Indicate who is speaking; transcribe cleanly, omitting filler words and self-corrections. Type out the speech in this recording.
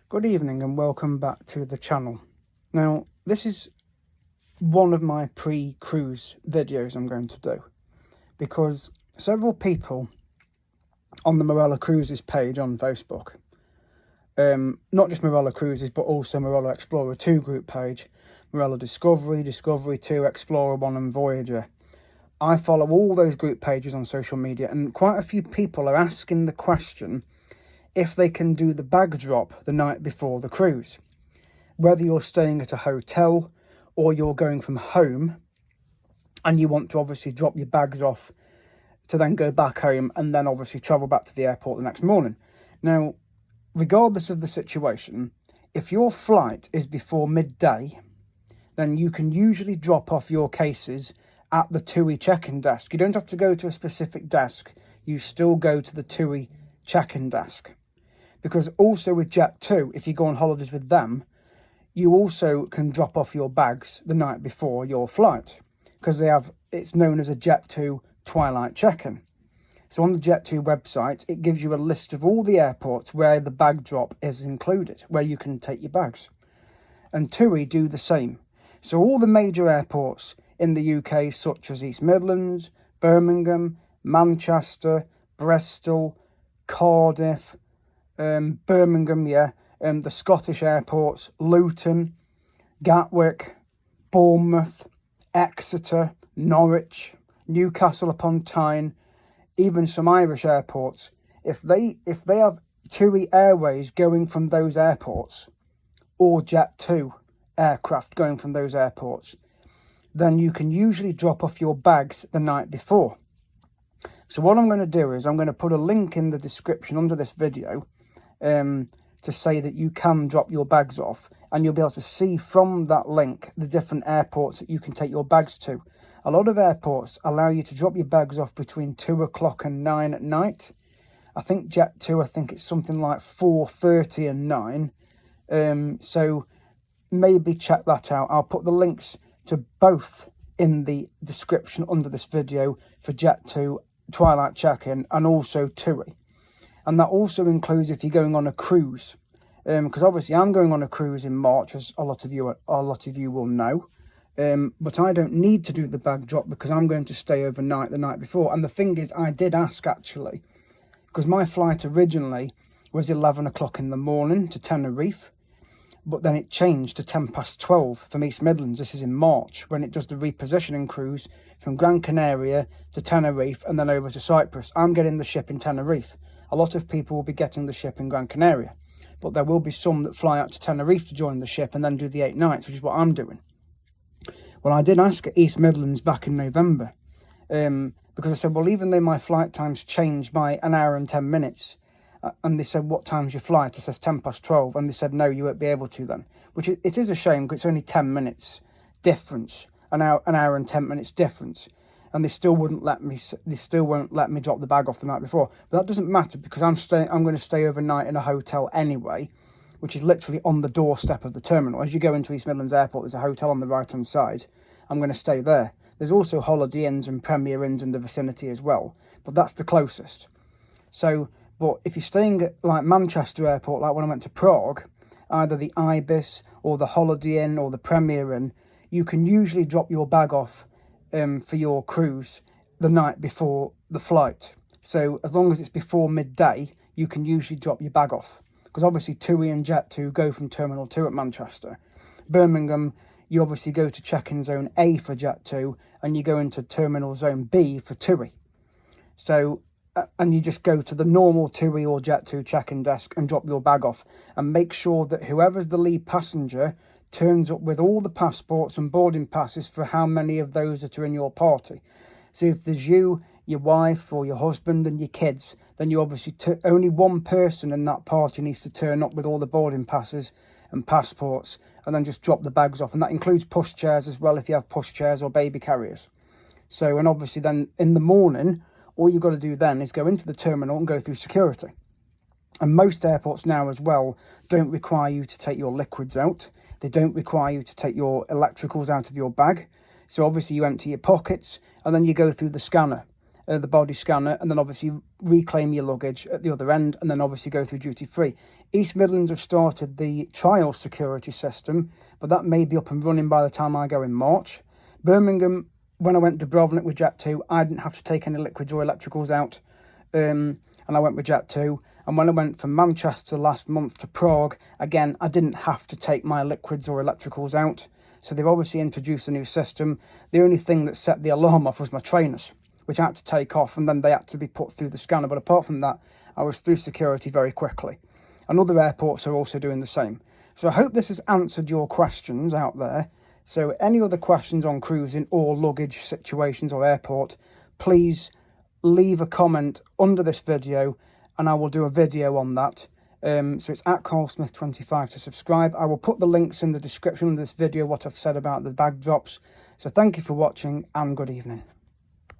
Speaker 1: Good evening and welcome back to the channel. Now, this is one of my pre-cruise videos I'm going to do because several people on the Morella Cruises page on Facebook, not just Morella Cruises but also Morella Explorer 2 group page, Morella Discovery, Discovery 2, Explorer 1 and Voyager. I follow all those group pages on social media, and quite a few people are asking the question if they can do the bag drop the night before the cruise. Whether you're staying at a hotel or you're going from home and you want to obviously drop your bags off to then go back home and then obviously travel back to the airport the next morning. Now, regardless of the situation, if your flight is before midday, then you can usually drop off your cases at the TUI check-in desk. You don't have to go to a specific desk. You still go to the TUI check-in desk. Because also with Jet2, if you go on holidays with them, you also can drop off your bags the night before your flight. Because it's known as a Jet2 Twilight check-in. So on the Jet2 website, it gives you a list of all the airports where the bag drop is included, where you can take your bags. And TUI do the same. So all the major airports in the UK, such as East Midlands, Birmingham, Manchester, Bristol, Cardiff, Birmingham, the Scottish airports, Luton, Gatwick, Bournemouth, Exeter, Norwich, Newcastle upon Tyne, even some Irish airports. If they have TUI Airways going from those airports, or Jet2 aircraft going from those airports, then you can usually drop off your bags the night before. So what I'm going to do is I'm going to put a link in the description under this video to say that you can drop your bags off, and you'll be able to see from that link the different airports that you can take your bags to. A lot of airports allow you to drop your bags off between 2 o'clock and 9 at night. I think Jet2, I think it's something like 4:30 and 9. So maybe check that out. I'll put the links to both in the description under this video for Jet2 Twilight check-in and also TUI. And that also includes if you're going on a cruise, because obviously I'm going on a cruise in March, as a lot of you will know. But I don't need to do the bag drop because I'm going to stay overnight the night before. And the thing is, I did ask actually, because my flight originally was 11 o'clock in the morning to Tenerife, but then it changed to 12:10 from East Midlands. This is in March, when it does the repositioning cruise from Gran Canaria to Tenerife and then over to Cyprus. I'm getting the ship in Tenerife. A lot of people will be getting the ship in Gran Canaria, but there will be some that fly out to Tenerife to join the ship and then do the 8 nights, which is what I'm doing. Well, I did ask at East Midlands back in November, because I said, well, even though my flight times changed by an hour and 10 minutes, and they said, what time's your flight? It says 12:10, and they said, no, you won't be able to then, which it is a shame because it's only 10 minutes difference, an hour and 10 minutes difference. And they still won't let me drop the bag off the night before. But that doesn't matter because I'm going to stay overnight in a hotel anyway, which is literally on the doorstep of the terminal. As you go into East Midlands Airport, there's a hotel on the right-hand side. I'm going to stay there. There's also Holiday Inns and Premier Inns in the vicinity as well, but that's the closest. So, but if you're staying at like Manchester Airport, like when I went to Prague, either the Ibis or the Holiday Inn or the Premier Inn, you can usually drop your bag off for your cruise the night before the flight. So as long as it's before midday, you can usually drop your bag off. Because obviously TUI and Jet2 go from Terminal 2 at Manchester. Birmingham, you obviously go to check-in zone A for Jet2 and you go into Terminal Zone B for TUI. So, and you just go to the normal TUI or Jet2 check-in desk and drop your bag off. And make sure that whoever's the lead passenger turns up with all the passports and boarding passes for how many of those that are in your party. So if there's you, your wife or your husband and your kids, then you obviously only one person in that party needs to turn up with all the boarding passes and passports, and then just drop the bags off. And that includes pushchairs as well if you have pushchairs or baby carriers. So, and obviously then in the morning, all you've got to do then is go into the terminal and go through security. And most airports now as well don't require you to take your liquids out. They don't require you to take your electricals out of your bag. So obviously you empty your pockets and then you go through the scanner. the body scanner, and then obviously reclaim your luggage at the other end, and then obviously go through duty free. East Midlands have started the trial security system, but that may be up and running by the time I go in March. Birmingham, when I went to Dubrovnik with Jet2, I didn't have to take any liquids or electricals out, and I went with Jet2. And when I went from Manchester last month to Prague, again, I didn't have to take my liquids or electricals out. So they've obviously introduced a new system. The only thing that set the alarm off was my trainers, which I had to take off, and then they had to be put through the scanner. But apart from that, I was through security very quickly. And other airports are also doing the same. So I hope this has answered your questions out there. So any other questions on cruising or luggage situations or airport, please leave a comment under this video, and I will do a video on that. So it's at CarlSmith25 to subscribe. I will put the links in the description of this video, what I've said about the bag drops. So thank you for watching, and good evening.